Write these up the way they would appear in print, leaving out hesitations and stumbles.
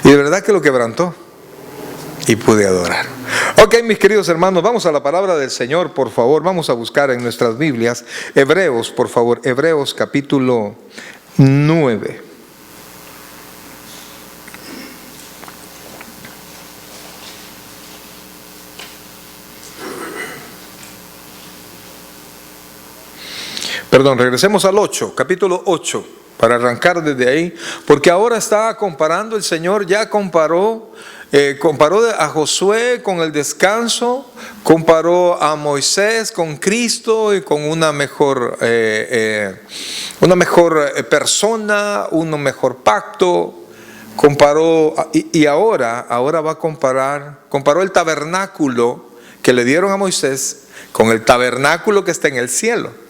Y de verdad que lo quebrantó y pude adorar. Ok, mis queridos hermanos, vamos a la palabra del Señor, por favor. Vamos a buscar en nuestras Biblias Hebreos, por favor, Hebreos capítulo 9. Perdón, regresemos al 8, capítulo 8, para arrancar desde ahí, porque ahora está comparando, el Señor ya comparó a Josué con el descanso, comparó a Moisés con Cristo y con una mejor persona, un mejor pacto. Comparó, y ahora va a comparó el tabernáculo que le dieron a Moisés con el tabernáculo que está en el cielo.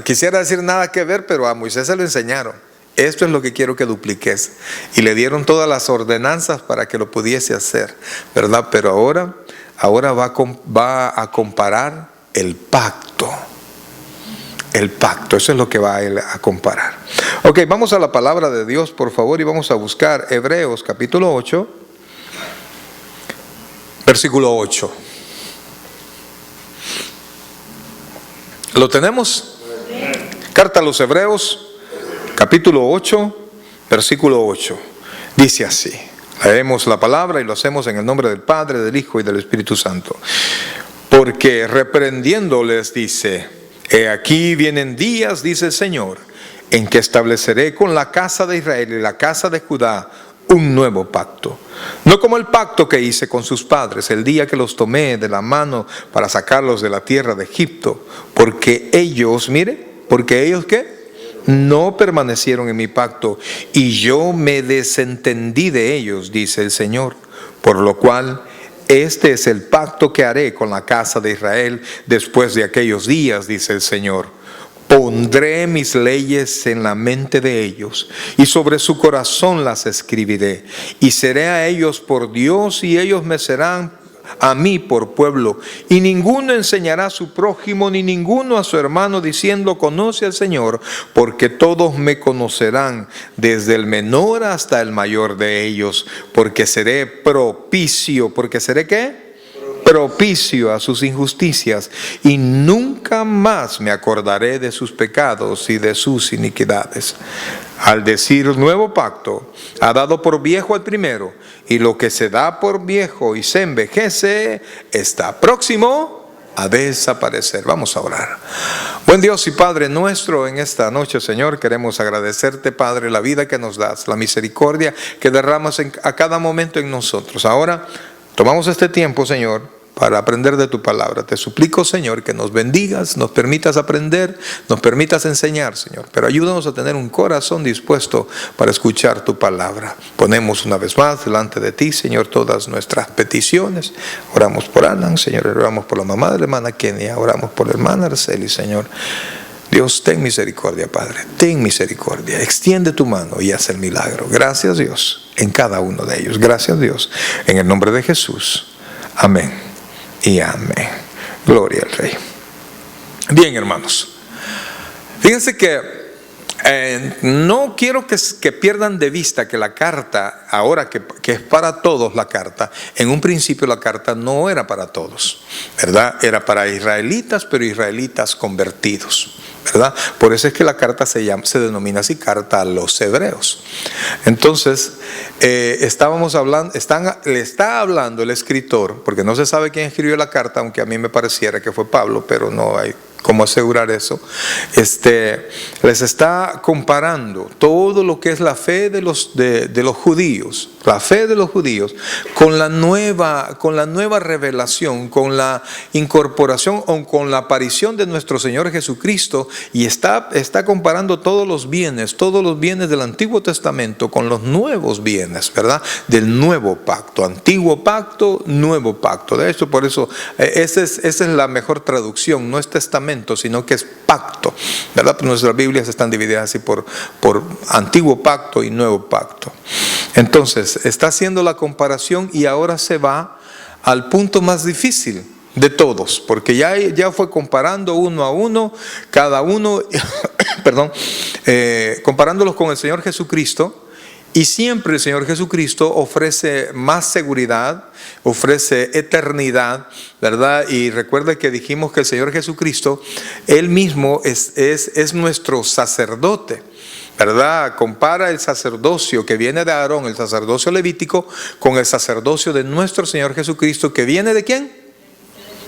Quisiera decir nada que ver, pero a Moisés se lo enseñaron. Esto es lo que quiero que dupliques. Y le dieron todas las ordenanzas para que lo pudiese hacer, ¿verdad? Pero ahora va a comparar el pacto. El pacto, eso es lo que va a comparar. Ok, vamos a la palabra de Dios, por favor, y vamos a buscar Hebreos capítulo 8, versículo 8. ¿Lo tenemos? Carta a los Hebreos, capítulo 8, versículo 8. Dice así. Leemos la palabra y lo hacemos en el nombre del Padre, del Hijo y del Espíritu Santo. Porque reprendiéndoles dice: he aquí vienen días, dice el Señor, en que estableceré con la casa de Israel y la casa de Judá un nuevo pacto, no como el pacto que hice con sus padres el día que los tomé de la mano para sacarlos de la tierra de Egipto, porque ellos, ¿qué? No permanecieron en mi pacto, y yo me desentendí de ellos, dice el Señor, por lo cual este es el pacto que haré con la casa de Israel después de aquellos días, dice el Señor. Pondré mis leyes en la mente de ellos, y sobre su corazón las escribiré, y seré a ellos por Dios, y ellos me serán a mí por pueblo. Y ninguno enseñará a su prójimo, ni ninguno a su hermano, diciendo: conoce al Señor, porque todos me conocerán, desde el menor hasta el mayor de ellos, porque seré propicio. ¿Porque seré qué? Propicio a sus injusticias, y nunca más me acordaré de sus pecados y de sus iniquidades. Al decir nuevo pacto, ha dado por viejo al primero, y lo que se da por viejo y se envejece está próximo a desaparecer. Vamos a orar. Buen Dios y Padre nuestro, en esta noche, Señor, queremos agradecerte, Padre, la vida que nos das, la misericordia que derramas a cada momento en nosotros. Ahora tomamos este tiempo, Señor, para aprender de tu palabra. Te suplico, Señor, que nos bendigas, nos permitas aprender, nos permitas enseñar, Señor. Pero ayúdanos a tener un corazón dispuesto para escuchar tu palabra. Ponemos una vez más delante de ti, Señor, todas nuestras peticiones. Oramos por Alan, Señor, oramos por la mamá de la hermana Kenia, oramos por la hermana Arceli, Señor. Dios, ten misericordia, Padre, ten misericordia. Extiende tu mano y haz el milagro. Gracias, Dios, en cada uno de ellos. Gracias, Dios, en el nombre de Jesús. Amén y amén. Gloria al Rey. Bien, hermanos, fíjense que no quiero que pierdan de vista que la carta, ahora que es para todos la carta, en un principio la carta no era para todos, ¿verdad? Era para israelitas, pero israelitas convertidos, ¿verdad? Por eso es que la carta se denomina así, carta a los hebreos. Entonces, le está hablando el escritor, porque no se sabe quién escribió la carta, aunque a mí me pareciera que fue Pablo, pero no hay cómo asegurar eso. Les está comparando todo lo que es la fe de los judíos, la fe de los judíos, con la nueva revelación, con la incorporación o con la aparición de nuestro Señor Jesucristo, y está comparando todos los bienes del Antiguo Testamento con los nuevos bienes, ¿verdad? Del nuevo pacto, antiguo pacto, nuevo pacto. De hecho, por eso esa es la mejor traducción, no es testamento, sino que es pacto, ¿verdad? Pues nuestras Biblias están divididas así por antiguo pacto y nuevo pacto. Entonces, está haciendo la comparación, y ahora se va al punto más difícil de todos, porque ya fue comparando uno a uno, cada uno, comparándolos con el Señor Jesucristo, Y siempre el Señor Jesucristo ofrece más seguridad, ofrece eternidad, ¿verdad? Y recuerda que dijimos que el Señor Jesucristo, Él mismo es nuestro sacerdote, ¿verdad? Compara el sacerdocio que viene de Aarón, el sacerdocio levítico, con el sacerdocio de nuestro Señor Jesucristo, que viene ¿de quién?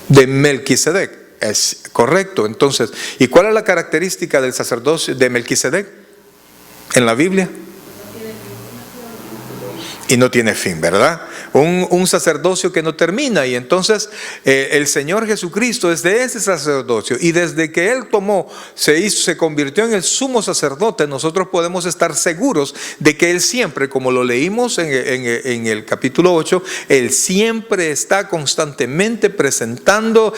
De Melquisedec. Es correcto. Entonces, ¿y cuál es la característica del sacerdocio de Melquisedec en la Biblia? Y no tiene fin, ¿verdad? Un sacerdocio que no termina. Y entonces el Señor Jesucristo es de ese sacerdocio. Y desde que Él se convirtió en el sumo sacerdote, nosotros podemos estar seguros de que Él siempre, como lo leímos en el capítulo 8, Él siempre está constantemente presentando,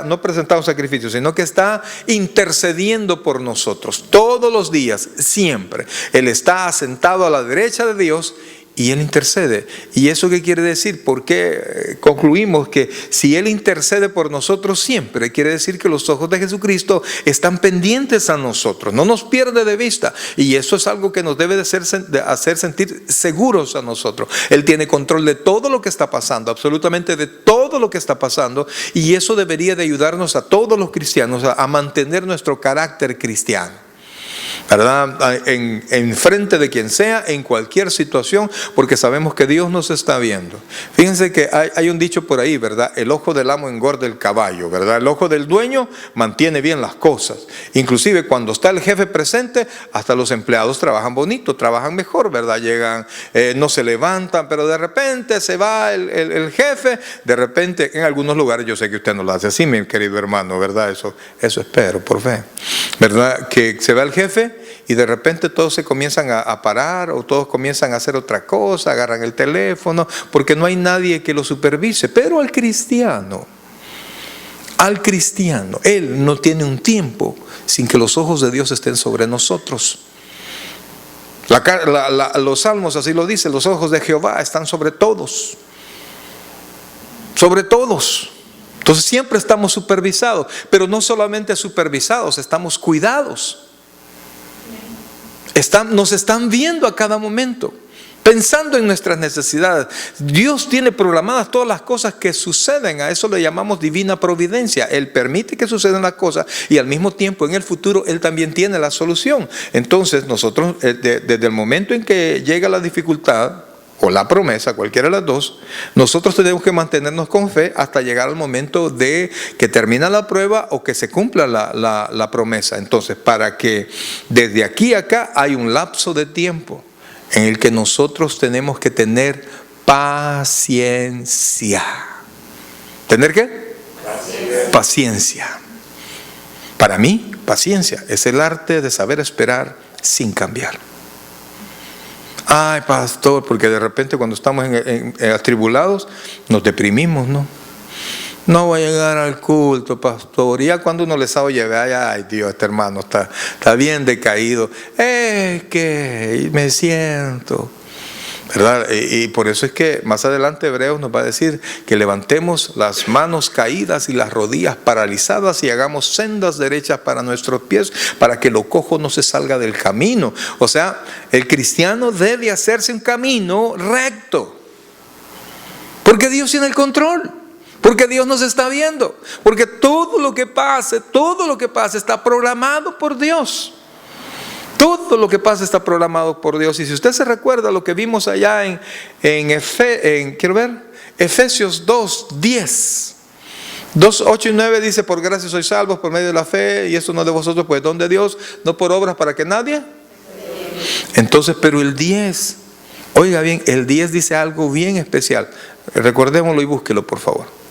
no presentando sacrificios, sino que está intercediendo por nosotros. Todos los días, siempre. Él está sentado a la derecha de Dios y Él intercede. ¿Y eso qué quiere decir? Porque concluimos que si Él intercede por nosotros siempre, quiere decir que los ojos de Jesucristo están pendientes a nosotros, no nos pierde de vista. Y eso es algo que nos debe de hacer sentir seguros a nosotros. Él tiene control de todo lo que está pasando, absolutamente de todo lo que está pasando. Y eso debería de ayudarnos a todos los cristianos a mantener nuestro carácter cristiano, ¿verdad? En frente de quien sea, en cualquier situación, porque sabemos que Dios nos está viendo. Fíjense que hay un dicho por ahí, ¿verdad? El ojo del amo engorda el caballo, ¿verdad? El ojo del dueño mantiene bien las cosas. Inclusive cuando está el jefe presente, hasta los empleados trabajan bonito, trabajan mejor, ¿verdad? Llegan, no se levantan, pero de repente se va el jefe. De repente, en algunos lugares, yo sé que usted no lo hace así, mi querido hermano, ¿verdad? Eso espero, por fe, ¿verdad? Que se va el jefe y de repente todos se comienzan a parar, o todos comienzan a hacer otra cosa, agarran el teléfono, porque no hay nadie que lo supervise. Pero al cristiano, Él no tiene un tiempo sin que los ojos de Dios estén sobre nosotros. Los salmos así lo dicen: los ojos de Jehová están sobre todos. Sobre todos. Entonces siempre estamos supervisados, pero no solamente supervisados, estamos cuidados. Nos están viendo a cada momento, pensando en nuestras necesidades. Dios tiene programadas todas las cosas que suceden. A eso le llamamos divina providencia. Él permite que sucedan las cosas y al mismo tiempo en el futuro Él también tiene la solución. Entonces nosotros, desde el momento en que llega la dificultad o la promesa, cualquiera de las dos, nosotros tenemos que mantenernos con fe hasta llegar al momento de que termina la prueba o que se cumpla la promesa. Entonces, para que desde aquí a acá hay un lapso de tiempo en el que nosotros tenemos que tener paciencia. ¿Tener qué? Paciencia. Para mí, paciencia es el arte de saber esperar sin cambiar. Ay, pastor, porque de repente cuando estamos atribulados nos deprimimos, ¿no? No voy a llegar al culto, pastor. Y ya cuando uno les oye, ay Dios, este hermano está bien decaído. Es que me siento, ¿verdad? Y por eso es que más adelante Hebreos nos va a decir que levantemos las manos caídas y las rodillas paralizadas y hagamos sendas derechas para nuestros pies, para que lo cojo no se salga del camino. O sea, el cristiano debe hacerse un camino recto, porque Dios tiene el control, porque Dios nos está viendo, porque todo lo que pase está programado por Dios. Todo lo que pasa está programado por Dios. Y si usted se recuerda lo que vimos allá Efesios 2:10, 2:8 y 9 dice: por gracia sois salvos por medio de la fe, y esto no de vosotros, pues don de Dios, no por obras para que nadie. Entonces, pero el 10, oiga bien, el 10 dice algo bien especial. Recordémoslo y búsquelo, por favor.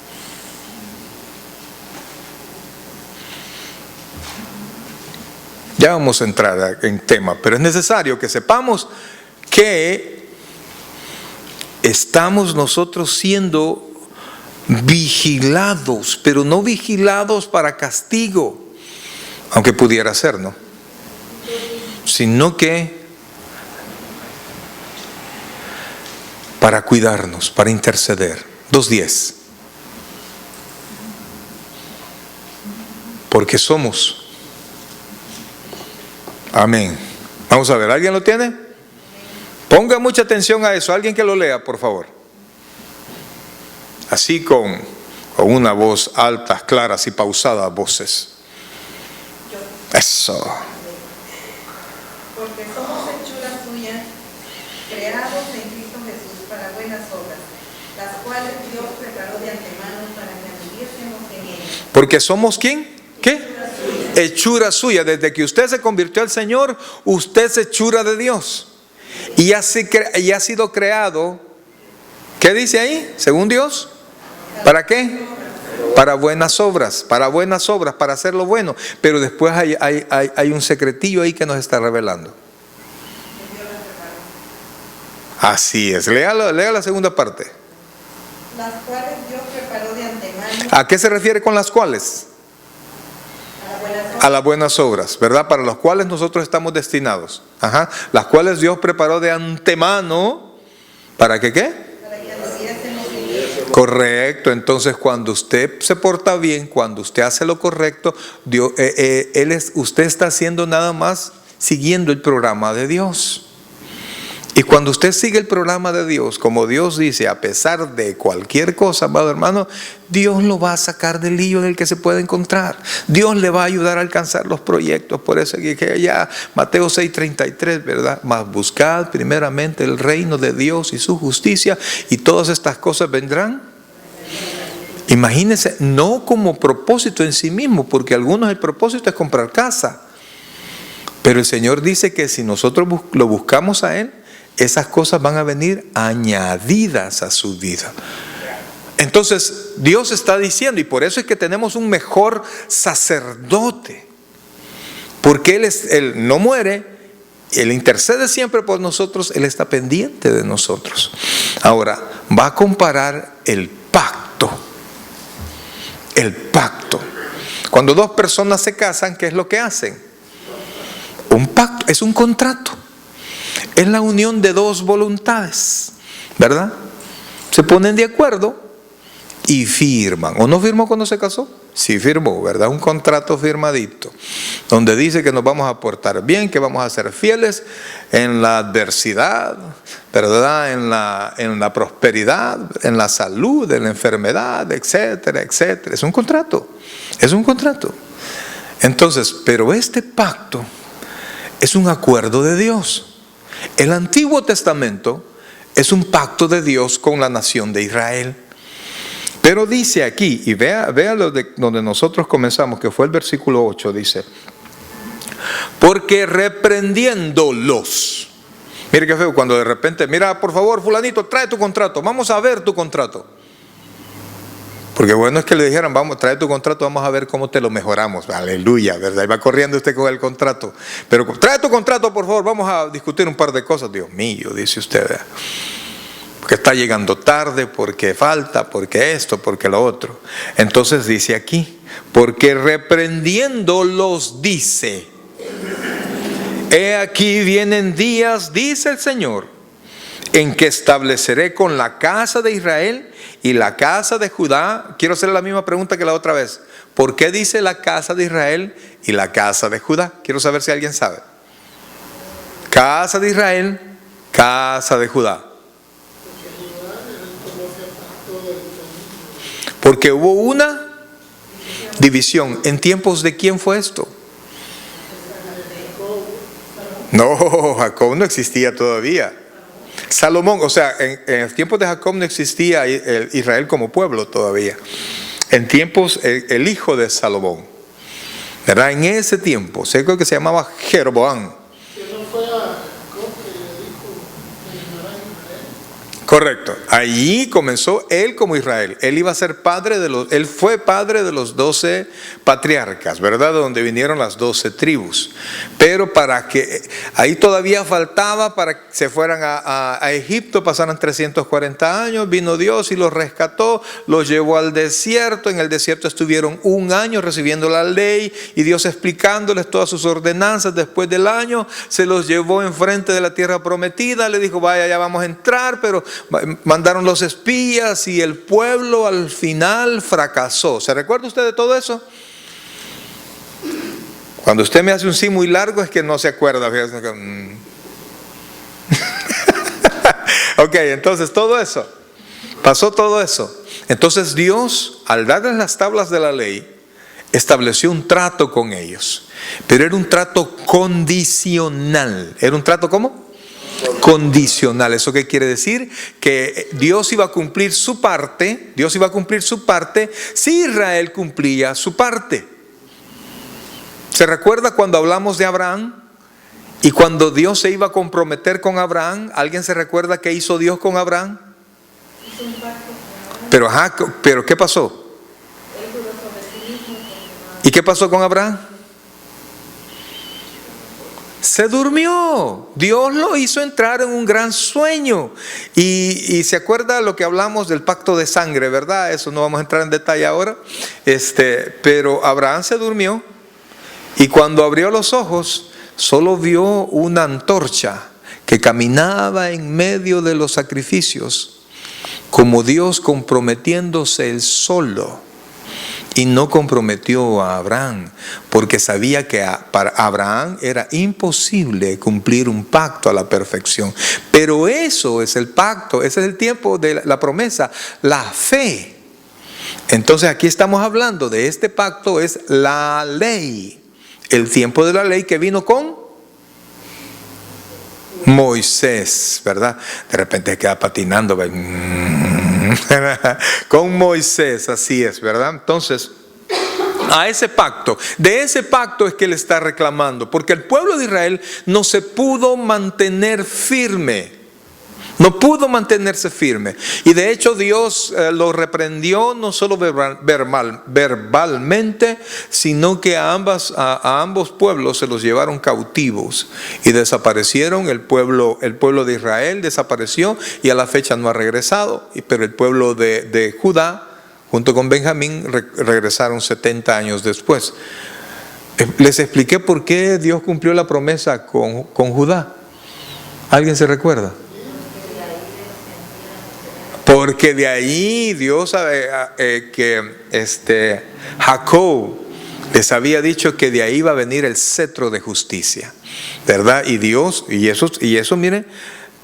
Ya vamos a entrar en tema, pero es necesario que sepamos que estamos nosotros siendo vigilados, pero no vigilados para castigo, aunque pudiera ser, ¿no? Sino que para cuidarnos, para interceder. 2:10. Porque somos. Amén. Vamos a ver, ¿alguien lo tiene? Ponga mucha atención a eso. Alguien que lo lea, por favor. Así con una voz alta, claras y pausadas voces. Eso. Porque somos hechuras suyas, creados en Cristo Jesús para buenas obras, las cuales Dios preparó de antemano para que anduviésemos en ellas. Porque somos ¿quién? ¿Qué? Hechura suya. Desde que usted se convirtió al Señor, usted es hechura de Dios. Y ha sido creado, ¿qué dice ahí? Según Dios. ¿Para qué? Para buenas obras, para hacer lo bueno. Pero después hay un secretillo ahí que nos está revelando. Así es. Lea la segunda parte. Las cuales Dios preparó de antemano. ¿A qué se refiere con las cuales? A las buenas obras, ¿verdad? Para las cuales nosotros estamos destinados. Ajá. Las cuales Dios preparó de antemano. ¿Para qué qué? Para que anduviésemos en ellas. Correcto. Entonces, cuando usted se porta bien, cuando usted hace lo correcto, usted está haciendo nada más siguiendo el programa de Dios. Y cuando usted sigue el programa de Dios, como Dios dice, a pesar de cualquier cosa, amado hermano, Dios lo va a sacar del lío en el que se puede encontrar. Dios le va a ayudar a alcanzar los proyectos. Por eso que ya Mateo 6:33, ¿verdad? Mas buscad primeramente el reino de Dios y su justicia, y todas estas cosas vendrán. Imagínense, no como propósito en sí mismo, porque algunos el propósito es comprar casa. Pero el Señor dice que si nosotros lo buscamos a Él, esas cosas van a venir añadidas a su vida. Entonces Dios está diciendo, y por eso es que tenemos un mejor sacerdote, porque Él no muere, Él intercede siempre por nosotros, Él está pendiente de nosotros. Ahora va a comparar el pacto. El pacto. Cuando dos personas se casan, ¿qué es lo que hacen? Un pacto, es un contrato. Es la unión de dos voluntades, ¿verdad? Se ponen de acuerdo y firman. ¿O no firmó cuando se casó? Sí firmó, ¿verdad? Un contrato firmadito, donde dice que nos vamos a portar bien, que vamos a ser fieles en la adversidad, ¿verdad? En la prosperidad, en la salud, en la enfermedad, etcétera, etcétera. Es un contrato, es un contrato. Entonces, pero este pacto es un acuerdo de Dios. El Antiguo Testamento es un pacto de Dios con la nación de Israel. Pero dice aquí, y vea donde nosotros comenzamos, que fue el versículo 8, dice, porque reprendiéndolos. Mire qué feo cuando de repente, mira, por favor, fulanito, trae tu contrato, vamos a ver tu contrato. Porque bueno es que le dijeran, vamos, trae tu contrato, vamos a ver cómo te lo mejoramos. Aleluya, ¿verdad? Y va corriendo usted con el contrato. Pero trae tu contrato, por favor, vamos a discutir un par de cosas. Dios mío, dice usted, ¿verdad? Porque está llegando tarde, porque falta, porque esto, porque lo otro. Entonces dice aquí, porque reprendiéndolos dice, he aquí vienen días, dice el Señor, en que estableceré con la casa de Israel y la casa de Judá. Quiero hacer la misma pregunta que la otra vez. ¿Por qué dice la casa de Israel y la casa de Judá? Quiero saber si alguien sabe. Casa de Israel, casa de Judá. Porque hubo una división. ¿En tiempos de quién fue esto? No, Jacob no existía todavía. Salomón, o sea, en el tiempo de Jacob no existía Israel como pueblo todavía. En tiempos, el hijo de Salomón, ¿verdad? En ese tiempo, sé que se llamaba Jeroboam. Correcto. Allí comenzó él como Israel. Él iba a ser él fue padre de los 12 patriarcas, ¿verdad? De donde vinieron las 12 tribus. Pero ahí todavía faltaba para que se fueran a Egipto, pasaran 340 años, vino Dios y los rescató, los llevó al desierto. En el desierto estuvieron un año recibiendo la ley y Dios explicándoles todas sus ordenanzas. Después del año se los llevó enfrente de la tierra prometida, le dijo, vaya, ya vamos a entrar, pero mandaron los espías y el pueblo al final fracasó. ¿Se recuerda usted de todo eso? Cuando usted me hace un sí muy largo es que no se acuerda. Ok, entonces todo eso, pasó todo eso. Entonces Dios, al darles las tablas de la ley, estableció un trato con ellos. Pero era un trato condicional. ¿Era un trato cómo? Condicional. ¿Eso qué quiere decir? Que Dios iba a cumplir su parte. Dios iba a cumplir su parte si Israel cumplía su parte. ¿Se recuerda cuando hablamos de Abraham? Y cuando Dios se iba a comprometer con Abraham, ¿alguien se recuerda qué hizo Dios con Abraham? Hizo un pacto con Abraham. Pero ¿qué pasó? Él juró sobre sí mismo ¿Y qué pasó con Abraham? Se durmió. Dios lo hizo entrar en un gran sueño. Y se acuerda lo que hablamos del pacto de sangre, ¿verdad? Eso no vamos a entrar en detalle ahora. Pero Abraham se durmió y cuando abrió los ojos solo vio una antorcha que caminaba en medio de los sacrificios, como Dios comprometiéndose él solo. Y no comprometió a Abraham, porque sabía que para Abraham era imposible cumplir un pacto a la perfección. Pero eso es el pacto, ese es el tiempo de la promesa, la fe. Entonces aquí estamos hablando de este pacto, es la ley. El tiempo de la ley que vino con Moisés, ¿verdad? De repente queda patinando, con Moisés, así es, ¿verdad? Entonces, a ese pacto, de ese pacto es que él está reclamando, porque el pueblo de Israel no se pudo mantener firme. No pudo mantenerse firme. Y de hecho Dios lo reprendió no solo verbalmente, sino que a ambos pueblos se los llevaron cautivos y desaparecieron. El pueblo de Israel desapareció y a la fecha no ha regresado. Pero el pueblo de Judá, junto con Benjamín, regresaron 70 años después. Les expliqué por qué Dios cumplió la promesa con Judá. ¿Alguien se recuerda? Porque de ahí Dios sabe que Jacob les había dicho que de ahí iba a venir el cetro de justicia, ¿verdad? Y Dios, y eso mire,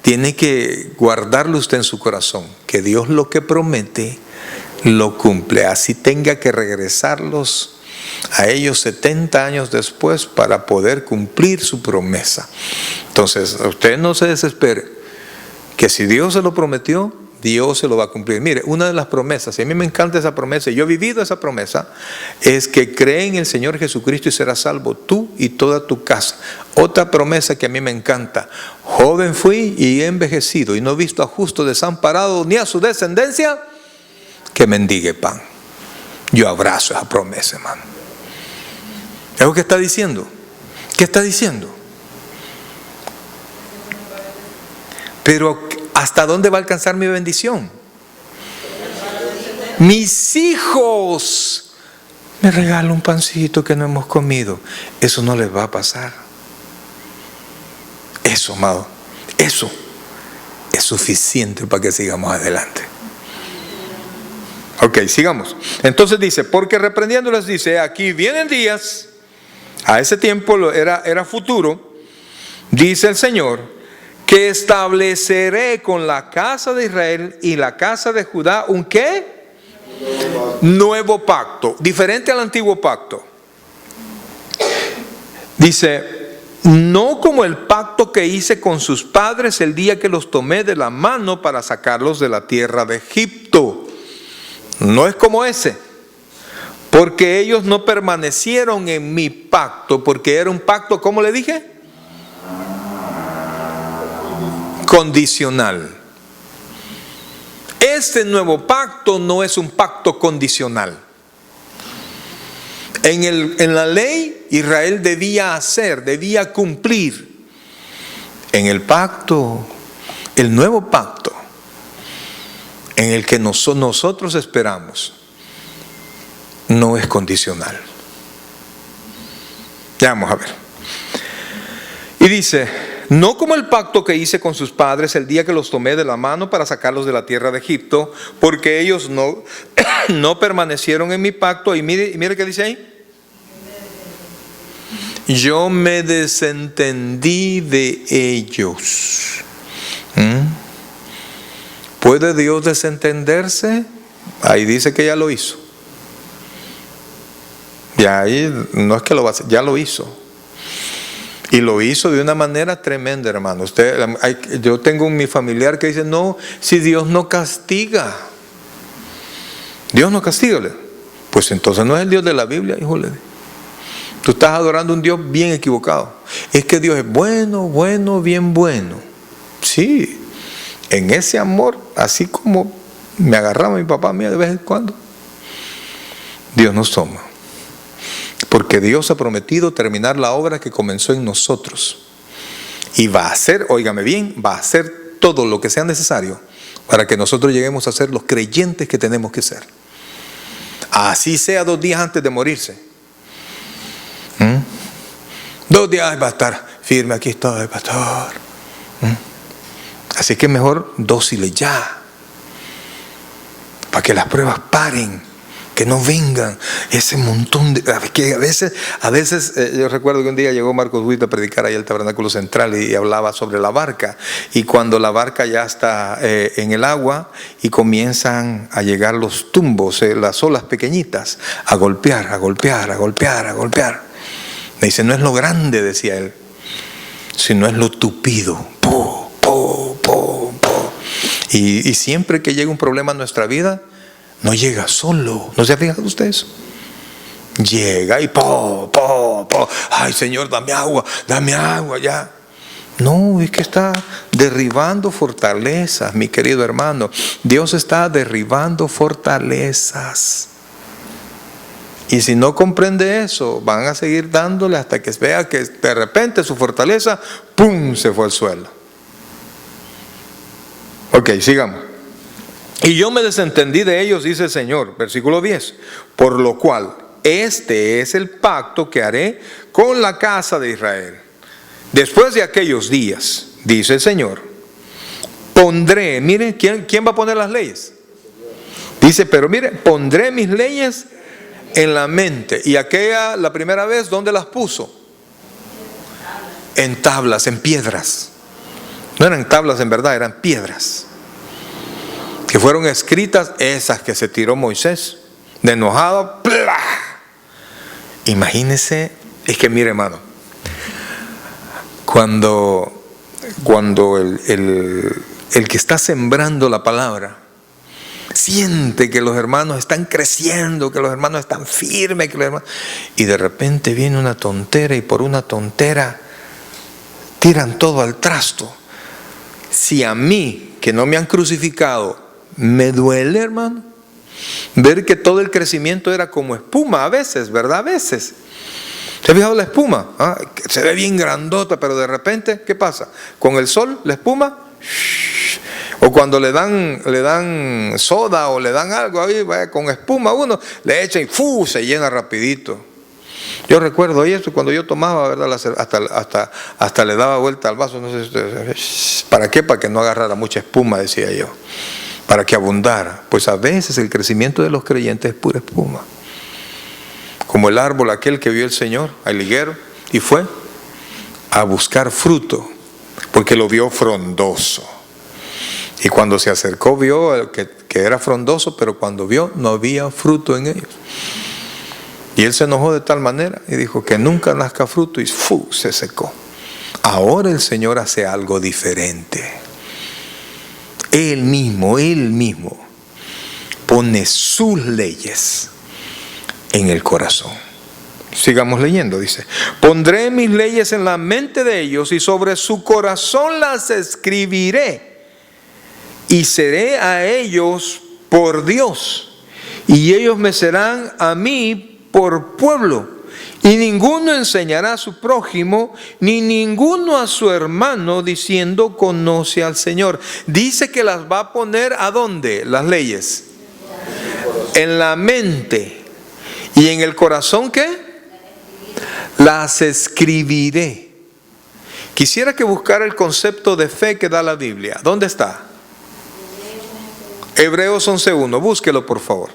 tiene que guardarlo usted en su corazón, que Dios lo que promete lo cumple, así tenga que regresarlos a ellos 70 años después para poder cumplir su promesa. Entonces, usted no se desespere, que si Dios se lo prometió, Dios se lo va a cumplir. Mire, una de las promesas, y a mí me encanta esa promesa, y yo he vivido esa promesa, es que cree en el Señor Jesucristo y serás salvo tú y toda tu casa. Otra promesa que a mí me encanta: joven fui y he envejecido y no he visto a justo desamparado ni a su descendencia que mendigue pan. Yo abrazo esa promesa, hermano. ¿Es lo que está diciendo? ¿Qué está diciendo? Pero ¿hasta dónde va a alcanzar mi bendición? Mis hijos me regalan un pancito que no hemos comido. Eso no les va a pasar. Eso, amado, eso es suficiente para que sigamos adelante. Ok, sigamos. Entonces dice, porque reprendiéndoles dice, aquí vienen días, a ese tiempo era futuro, dice el Señor, que estableceré con la casa de Israel y la casa de Judá un ¿qué? Nuevo pacto, diferente al antiguo pacto. Dice, no como el pacto que hice con sus padres el día que los tomé de la mano para sacarlos de la tierra de Egipto. No es como ese, porque ellos no permanecieron en mi pacto, porque era un pacto, ¿cómo le dije? Condicional. Este nuevo pacto no es un pacto condicional. En la ley Israel debía cumplir. En el pacto, el nuevo pacto, en el que nosotros esperamos, no es condicional. Ya vamos a ver. Y dice, no como el pacto que hice con sus padres el día que los tomé de la mano para sacarlos de la tierra de Egipto, porque ellos no permanecieron en mi pacto. Y mire qué dice ahí. Yo me desentendí de ellos. ¿Puede Dios desentenderse? Ahí dice que ya lo hizo. Y ahí no es que lo va a hacer, ya lo hizo. Y lo hizo de una manera tremenda, hermano. Yo tengo un mi familiar que dice, no, si Dios no castiga. Dios no castiga. Pues entonces no es el Dios de la Biblia, híjole. Tú estás adorando a un Dios bien equivocado. Es que Dios es bueno, bueno, bien bueno. Sí, en ese amor, así como me agarraba mi papá a mí de vez en cuando, Dios nos toma. Porque Dios ha prometido terminar la obra que comenzó en nosotros. Y va a hacer, óigame bien, va a hacer todo lo que sea necesario para que nosotros lleguemos a ser los creyentes que tenemos que ser. Así sea 2 días antes de morirse. 2 días va a estar firme, aquí estoy, pastor. Así que mejor dóciles ya. Para que las pruebas paren. Que no vengan ese montón de... Que a veces yo recuerdo que un día llegó Marcos Witt a predicar ahí al Tabernáculo Central y hablaba sobre la barca. Y cuando la barca ya está en el agua y comienzan a llegar los tumbos, las olas pequeñitas, a golpear, a golpear, a golpear, a golpear. Me dice, no es lo grande, decía él, sino es lo tupido. Po, po, po, po. Y siempre que llega un problema a nuestra vida, no llega solo. ¿No se ha fijado usted eso? Llega y po, po, po. Ay, Señor, dame agua ya. No, es que está derribando fortalezas, mi querido hermano. Dios está derribando fortalezas. Y si no comprende eso, van a seguir dándole hasta que vea que de repente su fortaleza, ¡pum!, se fue al suelo. Ok, sigamos. Y yo me desentendí de ellos, dice el Señor, versículo 10, por lo cual este es el pacto que haré con la casa de Israel. Después de aquellos días, dice el Señor, pondré, miren, ¿quién va a poner las leyes? Dice, pero mire, pondré mis leyes en la mente. Y aquella, la primera vez, ¿dónde las puso? En tablas, en piedras. No eran tablas en verdad, eran piedras. Que fueron escritas esas que se tiró Moisés, de enojado, ¡plá! Imagínese, es que mire, hermano, cuando el que está sembrando la palabra siente que los hermanos están creciendo, que los hermanos están firmes, y de repente viene una tontera y por una tontera tiran todo al trasto. Si a mí, que no me han crucificado, me duele, hermano, ver que todo el crecimiento era como espuma a veces, ¿verdad? A veces. ¿Se ha fijado la espuma? Se ve bien grandota, pero de repente, ¿qué pasa? Con el sol, la espuma, o cuando le dan soda o le dan algo ahí, con espuma uno, le echan y se llena rapidito. Yo recuerdo eso cuando yo tomaba, ¿verdad? Hasta le daba vuelta al vaso, no sé, ¿para qué? Para que no agarrara mucha espuma, decía yo. Para que abundara. Pues a veces el crecimiento de los creyentes es pura espuma. Como el árbol aquel que vio el Señor, al higuero, y fue a buscar fruto, porque lo vio frondoso. Y cuando se acercó vio que era frondoso, pero cuando vio no había fruto en ellos. Y él se enojó de tal manera y dijo que nunca nazca fruto y se secó. Ahora el Señor hace algo diferente. Él mismo pone sus leyes en el corazón. Sigamos leyendo, dice, pondré mis leyes en la mente de ellos y sobre su corazón las escribiré y seré a ellos por Dios y ellos me serán a mí por pueblo. Y ninguno enseñará a su prójimo, ni ninguno a su hermano, diciendo, conoce al Señor. Dice que las va a poner ¿a dónde? Las leyes. En la mente. ¿Y en el corazón qué? Las escribiré. Quisiera que buscara el concepto de fe que da la Biblia. ¿Dónde está? Hebreos 11:1. Búsquelo, por favor.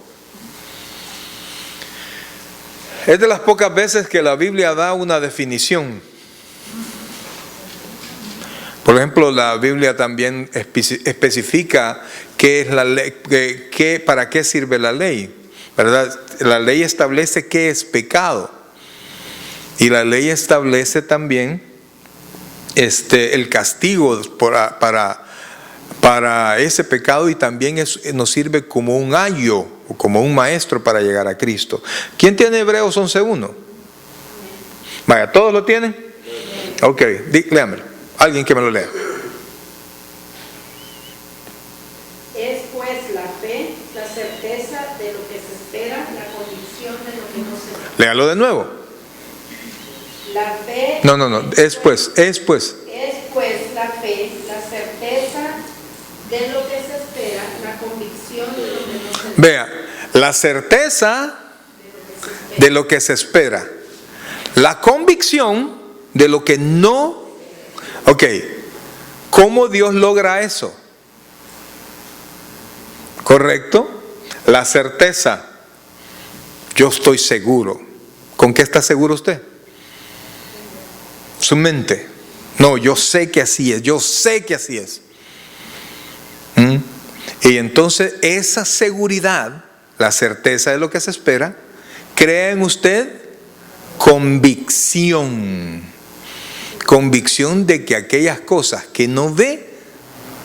Es de las pocas veces que la Biblia da una definición. Por ejemplo, la Biblia también especifica qué es la ley, para qué sirve la ley, ¿verdad? La ley establece qué es pecado. Y la ley establece también el castigo para ese pecado, y también nos sirve como un ayo o como un maestro para llegar a Cristo. ¿Quién tiene Hebreos 11:1? Vaya, ¿todos lo tienen? Ok, léamelo. Alguien que me lo lea. Es pues la fe, la certeza de lo que se espera, la convicción de lo que no se ve. Léalo de nuevo. La fe. No. Es pues. Es pues la fe, la certeza de lo que se espera, la convicción de lo que no se ve. Vea, la certeza de lo que se espera, la convicción de lo que no. Ok, ¿cómo Dios logra eso? ¿Correcto? La certeza. Yo estoy seguro. ¿Con qué está seguro usted? Su mente. No, yo sé que así es. Yo sé que así es. Y entonces esa seguridad, la certeza de lo que se espera, crea en usted convicción. Convicción de que aquellas cosas que no ve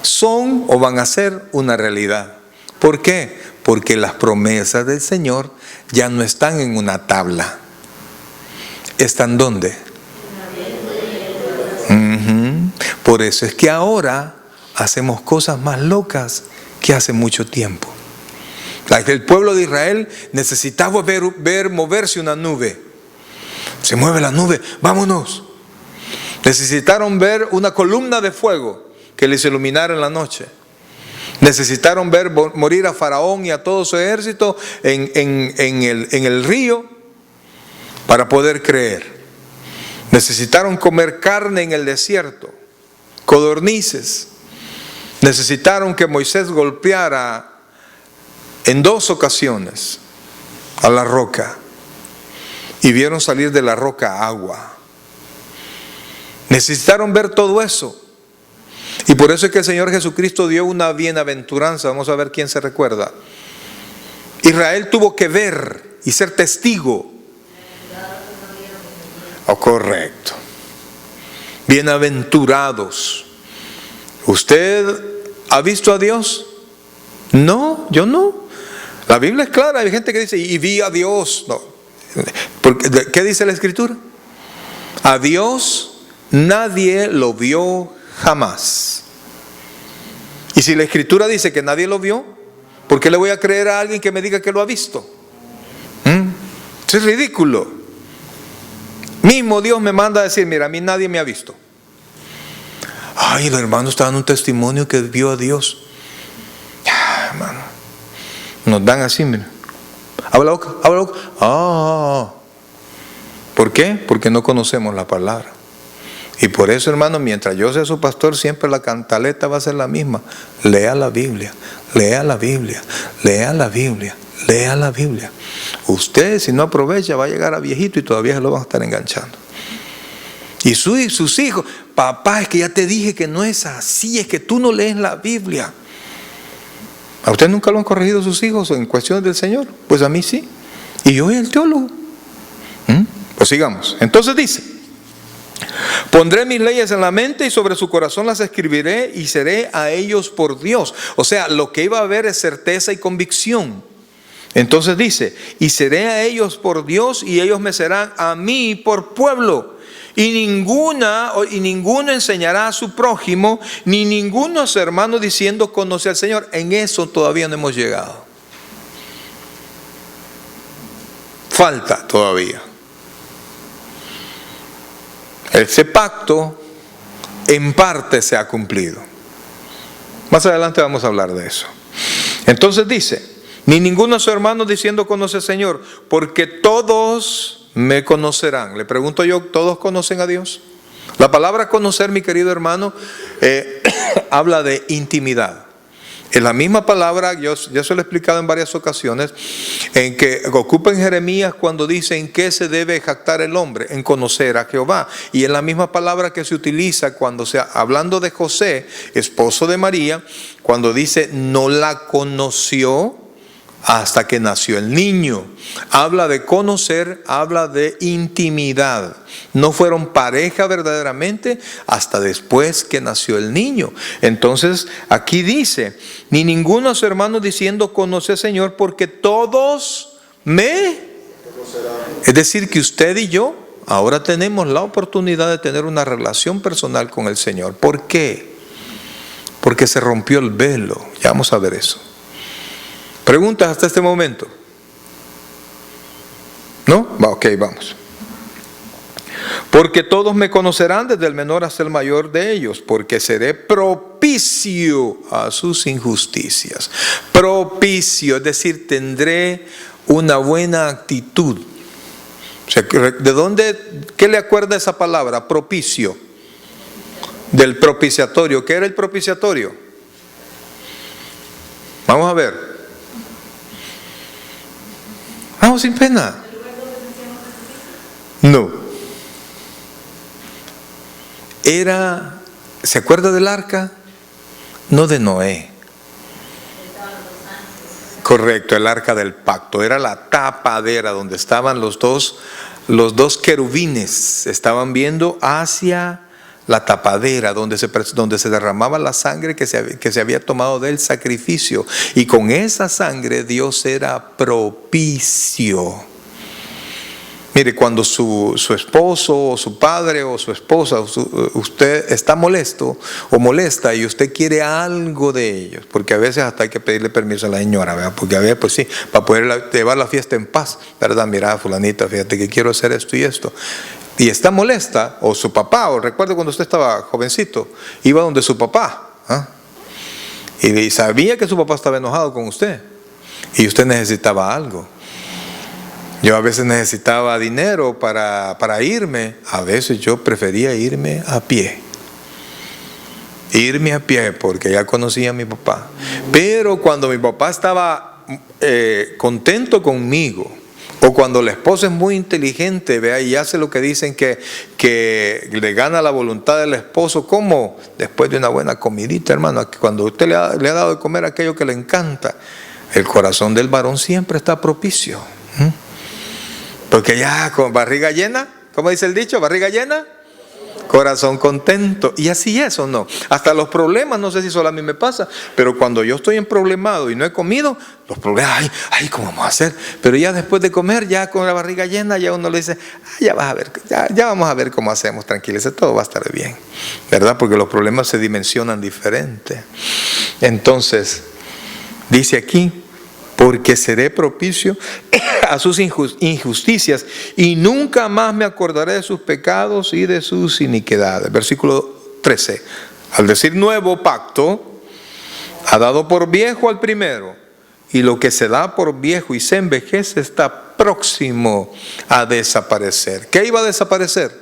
son o van a ser una realidad. ¿Por qué? Porque las promesas del Señor ya no están en una tabla. ¿Están dónde? Por eso es que ahora hacemos cosas más locas que hace mucho tiempo. El pueblo de Israel necesitaba ver moverse una nube. Se mueve la nube, vámonos. Necesitaron ver una columna de fuego que les iluminara en la noche. Necesitaron ver morir a Faraón y a todo su ejército en el río para poder creer. Necesitaron comer carne en el desierto, codornices. Necesitaron que Moisés golpeara en 2 ocasiones a la roca y vieron salir de la roca agua. Necesitaron ver todo eso. Y por eso es que el Señor Jesucristo dio una bienaventuranza. Vamos a ver quién se recuerda. Israel tuvo que ver y ser testigo. Oh, correcto. Bienaventurados. ¿Usted ha visto a Dios? No, yo no. La Biblia es clara. Hay gente que dice, y vi a Dios. No. ¿Qué dice la Escritura? A Dios nadie lo vio jamás. Y si la Escritura dice que nadie lo vio, ¿por qué le voy a creer a alguien que me diga que lo ha visto? Eso es ridículo. Mismo Dios me manda a decir, mira, a mí nadie me ha visto. Ay, el hermano está dando un testimonio que vio a Dios. Hermano, nos dan así, mira. Habla boca, habla boca. ¿Por qué? Porque no conocemos la palabra. Y por eso, hermano, mientras yo sea su pastor, siempre la cantaleta va a ser la misma. Lea la Biblia, lea la Biblia, lea la Biblia, lea la Biblia. Usted, si no aprovecha, va a llegar a viejito y todavía se lo van a estar enganchando. Y sus hijos, papá, es que ya te dije que no es así, es que tú no lees la Biblia. ¿A usted nunca lo han corregido sus hijos en cuestiones del Señor? Pues a mí sí. Y yo soy el teólogo. Pues sigamos. Entonces dice: pondré mis leyes en la mente y sobre su corazón las escribiré y seré a ellos por Dios. O sea, lo que iba a haber es certeza y convicción. Entonces dice: y seré a ellos por Dios y ellos me serán a mí por pueblo. Y ninguno enseñará a su prójimo, ni ninguno a su hermano diciendo conoce al Señor. En eso todavía no hemos llegado. Falta todavía. Ese pacto en parte se ha cumplido. Más adelante vamos a hablar de eso. Entonces dice: ni ninguno a su hermano diciendo conoce al Señor, porque todos me conocerán. Le pregunto yo, ¿todos conocen a Dios? La palabra conocer, mi querido hermano, habla de intimidad. Es la misma palabra, yo ya se lo he explicado en varias ocasiones, en que ocupa en Jeremías cuando dice en qué se debe jactar el hombre, en conocer a Jehová. Y es la misma palabra que se utiliza cuando hablando de José, esposo de María, cuando dice no la conoció hasta que nació el niño. Habla de conocer, habla de intimidad. No fueron pareja verdaderamente hasta después que nació el niño. Entonces aquí dice, ni ninguno de sus hermanos diciendo conoce al Señor, porque todos me... Es decir, que usted y yo ahora tenemos la oportunidad de tener una relación personal con el Señor. ¿Por qué? Porque se rompió el velo. Ya vamos a ver eso. ¿Preguntas hasta este momento? ¿No? Ok, vamos. Porque todos me conocerán desde el menor hasta el mayor de ellos, porque seré propicio a sus injusticias. Propicio, es decir, tendré una buena actitud. O sea, ¿de dónde, qué le acuerda esa palabra? Propicio. Del propiciatorio. ¿Qué era el propiciatorio? Vamos a ver. Vamos sin pena. No. Era, ¿se acuerda del arca? No de Noé. Correcto, el arca del pacto. Era la tapadera donde estaban los dos querubines. Estaban viendo hacia la tapadera donde se derramaba la sangre que se había tomado del sacrificio. Y con esa sangre Dios era propicio. Mire, cuando su esposo o su padre o su esposa, usted está molesto o molesta y usted quiere algo de ellos, porque a veces hasta hay que pedirle permiso a la señora, ¿verdad? Porque a veces, pues sí, para poder llevar la fiesta en paz, ¿verdad? Mira, fulanita, fíjate que quiero hacer esto y esto. Y está molesta, o su papá, o recuerdo cuando usted estaba jovencito, iba donde su papá, y sabía que su papá estaba enojado con usted, y usted necesitaba algo. Yo a veces necesitaba dinero para irme, a veces yo prefería irme a pie. Irme a pie, porque ya conocía a mi papá. Pero cuando mi papá estaba contento conmigo, o cuando la esposa es muy inteligente, vea, y hace lo que dicen que le gana la voluntad del esposo, como después de una buena comidita, hermano, cuando usted le ha dado de comer aquello que le encanta, el corazón del varón siempre está propicio. Porque ya con barriga llena, ¿cómo dice el dicho? Barriga llena, corazón contento. Y así es, ¿o no? Hasta los problemas, no sé si solo a mí me pasa, pero cuando yo estoy emproblemado y no he comido, los problemas, ay, ¿cómo vamos a hacer? Pero ya después de comer, ya con la barriga llena, ya uno le dice, ya vas a ver, ya vamos a ver cómo hacemos, tranquilízate, todo va a estar bien, ¿verdad? Porque los problemas se dimensionan diferente. Entonces, dice aquí, porque seré propicio a sus injusticias y nunca más me acordaré de sus pecados y de sus iniquidades. Versículo 13. Al decir nuevo pacto, ha dado por viejo al primero, y lo que se da por viejo y se envejece está próximo a desaparecer. ¿Qué iba a desaparecer?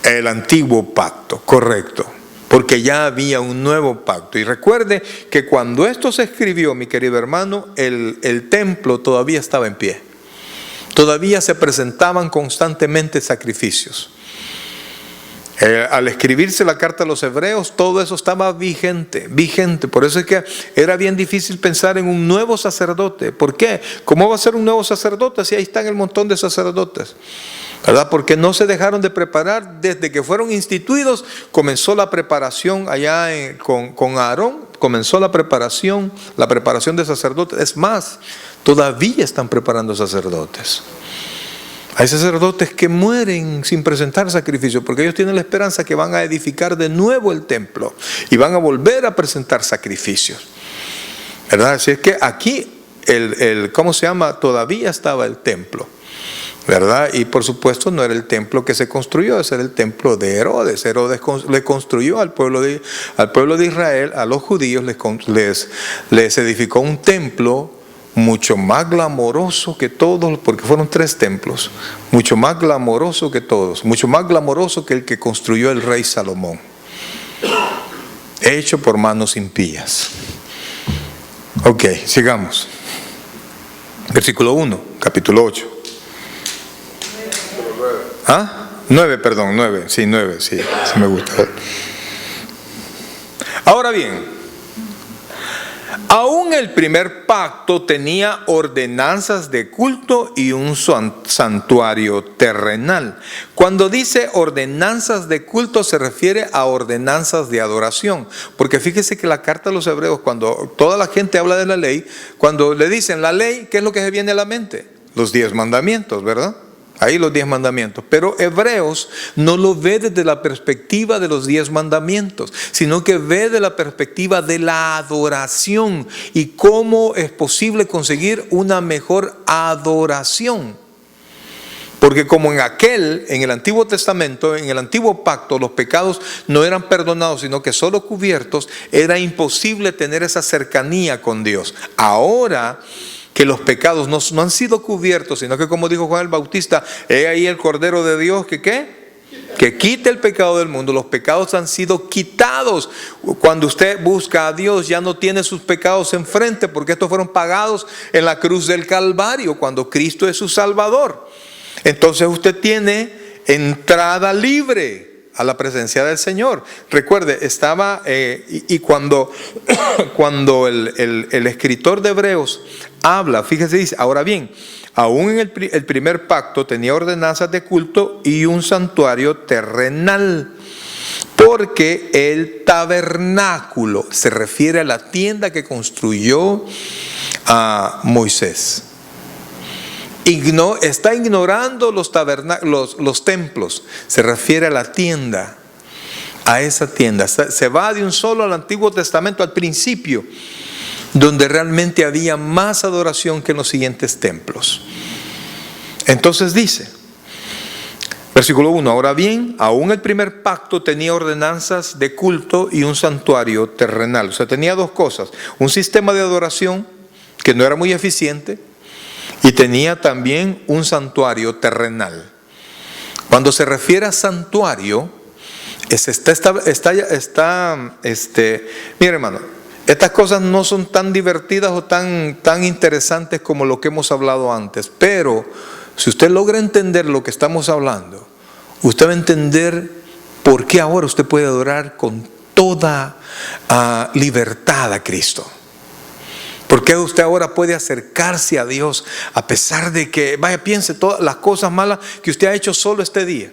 El antiguo pacto, correcto. Porque ya había un nuevo pacto. Y recuerde que cuando esto se escribió, mi querido hermano, el templo todavía estaba en pie. Todavía se presentaban constantemente sacrificios. Al escribirse la carta a los hebreos, todo eso estaba vigente. Por eso es que era bien difícil pensar en un nuevo sacerdote. ¿Por qué? ¿Cómo va a ser un nuevo sacerdote si ahí están el montón de sacerdotes? ¿Verdad? Porque no se dejaron de preparar. Desde que fueron instituidos, comenzó la preparación allá con Aarón, comenzó la preparación de sacerdotes. Es más, todavía están preparando sacerdotes. Hay sacerdotes que mueren sin presentar sacrificio, porque ellos tienen la esperanza que van a edificar de nuevo el templo y van a volver a presentar sacrificios, ¿verdad? Así es que aquí ¿cómo se llama? Todavía estaba el templo, ¿verdad? Y por supuesto no era el templo que se construyó, ese era el templo de Herodes. Herodes le construyó al pueblo de Israel, a los judíos, les edificó un templo mucho más glamoroso que todos, porque fueron 3 templos, mucho más glamoroso que todos, mucho más glamoroso que el que construyó el rey Salomón. hecho por manos impías. Ok, sigamos. Versículo 1, capítulo 8. ¿Ah? 9, perdón, 9. Sí, 9, sí me gusta. Ahora bien, aún el primer pacto tenía ordenanzas de culto y un santuario terrenal. Cuando dice ordenanzas de culto se refiere a ordenanzas de adoración. Porque fíjese que la carta a los hebreos, cuando toda la gente habla de la ley, cuando le dicen la ley, ¿qué es lo que se viene a la mente? Los 10 mandamientos, ¿verdad? Ahí los 10 mandamientos. Pero Hebreos no lo ve desde la perspectiva de los 10 mandamientos, sino que ve de la perspectiva de la adoración y cómo es posible conseguir una mejor adoración. Porque como en el Antiguo Testamento, en el Antiguo Pacto, los pecados no eran perdonados, sino que solo cubiertos, era imposible tener esa cercanía con Dios. Ahora que los pecados no han sido cubiertos, sino que como dijo Juan el Bautista, he ahí el Cordero de Dios que ¿qué? Que quite el pecado del mundo. Los pecados han sido quitados. Cuando usted busca a Dios ya no tiene sus pecados enfrente, porque estos fueron pagados en la cruz del Calvario, cuando Cristo es su Salvador. Entonces usted tiene entrada libre a la presencia del Señor. Recuerde, estaba y cuando el escritor de Hebreos habla, fíjese, dice, ahora bien, aún en el primer pacto tenía ordenanzas de culto y un santuario terrenal, porque el tabernáculo se refiere a la tienda que construyó a Moisés. Está ignorando los templos, se refiere a la tienda, a esa tienda. Se va de un solo al Antiguo Testamento, al principio, donde realmente había más adoración que en los siguientes templos. Entonces dice, versículo 1, ahora bien, aún el primer pacto tenía ordenanzas de culto y un santuario terrenal. O sea, tenía dos cosas: un sistema de adoración que no era muy eficiente, y tenía también un santuario terrenal. Cuando se refiere a santuario, mire hermano, estas cosas no son tan divertidas o tan interesantes como lo que hemos hablado antes, pero si usted logra entender lo que estamos hablando, usted va a entender por qué ahora usted puede adorar con toda libertad a Cristo. ¿Por qué usted ahora puede acercarse a Dios a pesar de que, piense todas las cosas malas que usted ha hecho solo este día?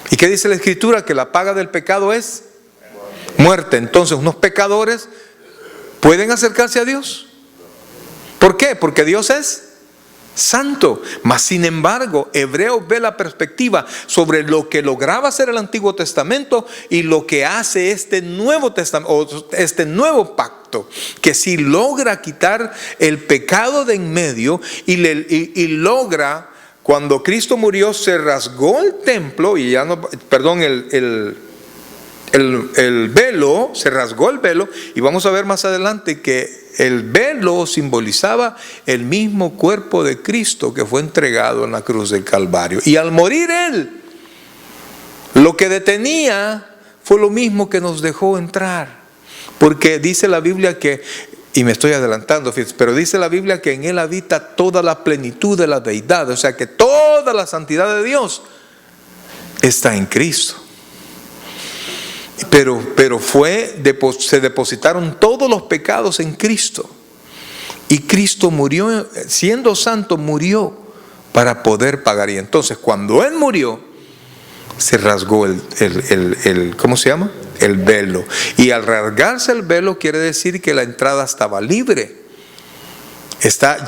¿Y qué dice la Escritura? Que la paga del pecado es muerte. Entonces, unos pecadores pueden acercarse a Dios. ¿Por qué? Porque Dios es santo. Mas sin embargo, Hebreos ve la perspectiva sobre lo que lograba hacer el Antiguo Testamento y lo que hace este Nuevo Testamento, o este nuevo pacto, que si logra quitar el pecado de en medio y logra, cuando Cristo murió, se rasgó el templo y ya no, perdón, el velo, se rasgó el velo, y vamos a ver más adelante que el velo simbolizaba el mismo cuerpo de Cristo que fue entregado en la cruz del Calvario. Y al morir Él, lo que detenía fue lo mismo que nos dejó entrar. Porque dice la Biblia que, y me estoy adelantando, pero dice la Biblia que en Él habita toda la plenitud de la deidad. O sea que toda la santidad de Dios está en Cristo. Pero se depositaron todos los pecados en Cristo. Y Cristo murió, siendo santo, murió para poder pagar. Y entonces cuando Él murió, se rasgó ¿cómo se llama? El velo. Y al rasgarse el velo quiere decir que la entrada estaba libre. Está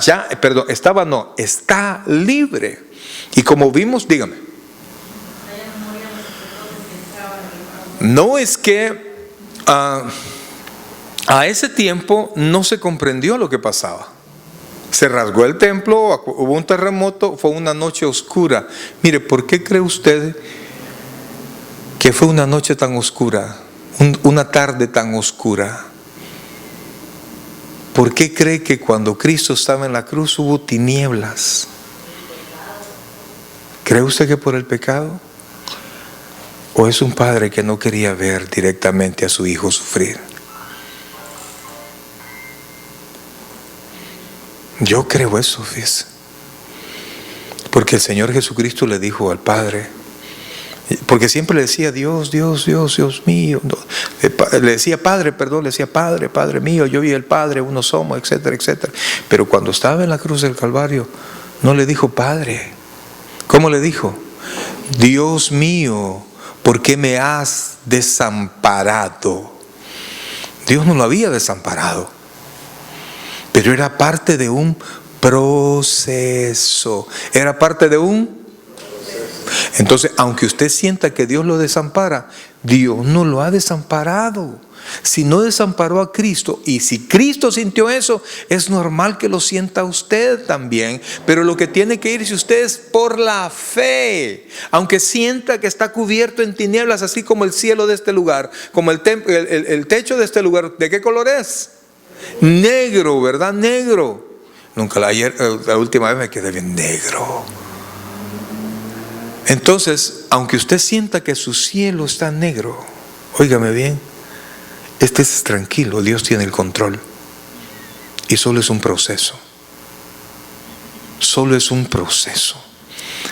libre. Y como vimos, dígame. No es que a ese tiempo no se comprendió lo que pasaba. Se rasgó el templo, hubo un terremoto, fue una noche oscura. Mire, ¿por qué cree usted que fue una noche tan oscura, una tarde tan oscura? ¿Por qué cree que cuando Cristo estaba en la cruz hubo tinieblas? ¿Cree usted que por el pecado? ¿O es un padre que no quería ver directamente a su hijo sufrir? Yo creo eso, fíjese. Porque el Señor Jesucristo le dijo al Padre, porque siempre le decía Dios, Dios, Dios, Dios mío. Le decía Padre, perdón, le decía Padre, Padre mío, yo y el Padre, uno somos, etcétera, etcétera. Pero cuando estaba en la cruz del Calvario, no le dijo Padre. ¿Cómo le dijo? Dios mío, ¿por qué me has desamparado? Dios no lo había desamparado, pero era parte de un proceso. Era parte de un... Entonces, aunque usted sienta que Dios lo desampara, Dios no lo ha desamparado. Si no desamparó a Cristo, y si Cristo sintió eso, es normal que lo sienta usted también. Pero lo que tiene que irse usted es por la fe. Aunque sienta que está cubierto en tinieblas, así como el cielo de este lugar, como el techo de este lugar, ¿de qué color es? Negro, ¿verdad? Negro. Nunca la última vez me quedé bien negro. Entonces, aunque usted sienta que su cielo está negro, óigame bien, estés tranquilo, Dios tiene el control. Y solo es un proceso. Solo es un proceso.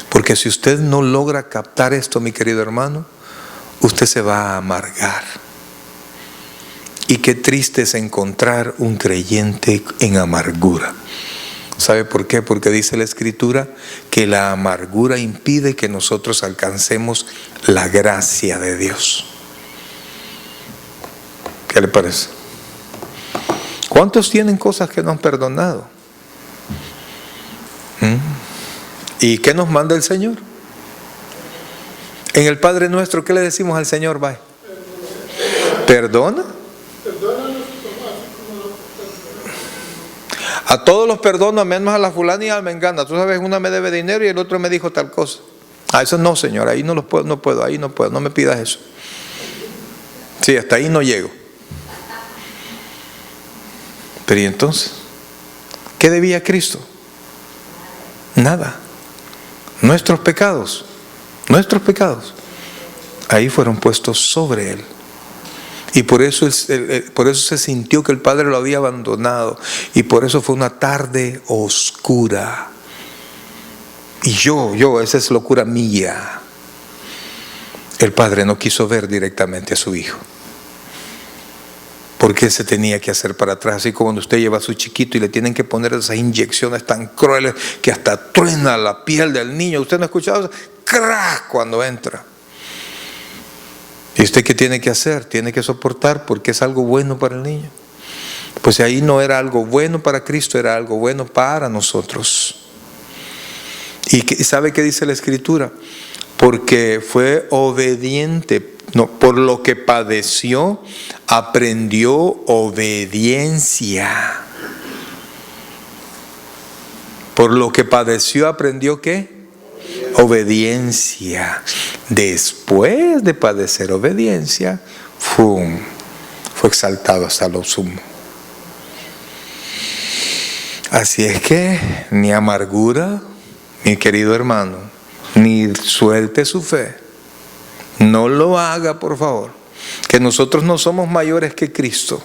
Porque si usted no logra captar esto, mi querido hermano, usted se va a amargar. Y qué triste es encontrar un creyente en amargura. ¿Sabe por qué? Porque dice la Escritura que la amargura impide que nosotros alcancemos la gracia de Dios. ¿Qué le parece? ¿Cuántos tienen cosas que no han perdonado? ¿Y qué nos manda el Señor? En el Padre Nuestro, ¿qué le decimos al Señor? Vaya, ¿perdona? A todos los perdono, menos a la fulana y a la mengana. Tú sabes, una me debe dinero y el otro me dijo tal cosa. Eso no, Señor, ahí no puedo, no me pidas eso. Sí, hasta ahí no llego. Pero ¿y entonces? ¿Qué debía Cristo? Nada. Nuestros pecados, ahí fueron puestos sobre Él. Y por eso se sintió que el Padre lo había abandonado. Y por eso fue una tarde oscura. Y esa es locura mía. El Padre no quiso ver directamente a su Hijo. Porque se tenía que hacer para atrás. Así como cuando usted lleva a su chiquito y le tienen que poner esas inyecciones tan crueles que hasta truena la piel del niño. ¿Usted no ha escuchado eso? ¡Crack! Cuando entra. ¿Y usted qué tiene que hacer? Tiene que soportar porque es algo bueno para el niño. Pues ahí no era algo bueno para Cristo, era algo bueno para nosotros. ¿Y sabe qué dice la Escritura? Porque fue obediente, no, por lo que padeció, aprendió obediencia. Por lo que padeció, aprendió ¿qué? Obediencia. Después de padecer obediencia, fue exaltado hasta lo sumo. Así es que ni amargura, mi querido hermano, ni suelte su fe. No lo haga, por favor. Que nosotros no somos mayores que Cristo.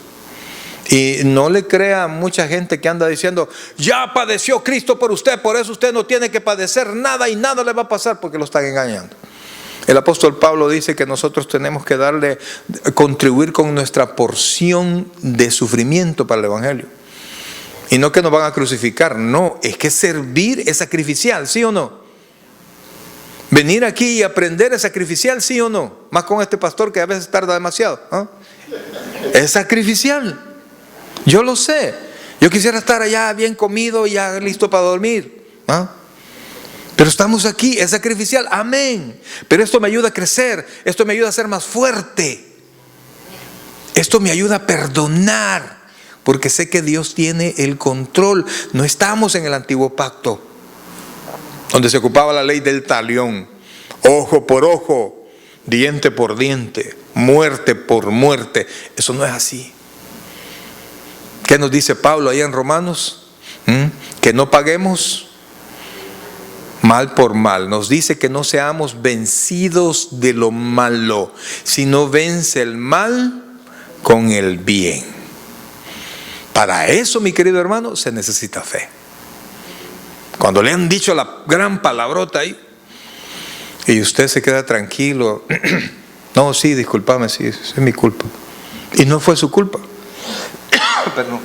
Y no le crea a mucha gente que anda diciendo, ya padeció Cristo por usted, por eso usted no tiene que padecer nada y nada le va a pasar, porque lo están engañando. El apóstol Pablo dice que nosotros tenemos que contribuir con nuestra porción de sufrimiento para el Evangelio. Y no que nos van a crucificar, no, es que servir es sacrificial, ¿sí o no? Venir aquí y aprender es sacrificial, ¿sí o no? Más con este pastor que a veces tarda demasiado, ¿eh? Es sacrificial. Yo lo sé. Yo quisiera estar allá bien comido y ya listo para dormir, ¿eh? Pero estamos aquí, es sacrificial, amén. Pero esto me ayuda a crecer, esto me ayuda a ser más fuerte. Esto me ayuda a perdonar, porque sé que Dios tiene el control. No estamos en el antiguo pacto, donde se ocupaba la ley del talión. Ojo por ojo, diente por diente, muerte por muerte. Eso no es así. ¿Qué nos dice Pablo ahí en Romanos? Que no paguemos mal por mal. Nos dice que no seamos vencidos de lo malo, sino vence el mal con el bien. Para eso, mi querido hermano, se necesita fe. Cuando le han dicho la gran palabrota ahí y usted se queda tranquilo, no, sí, discúlpame, sí, es mi culpa. Y no fue su culpa. Perdón.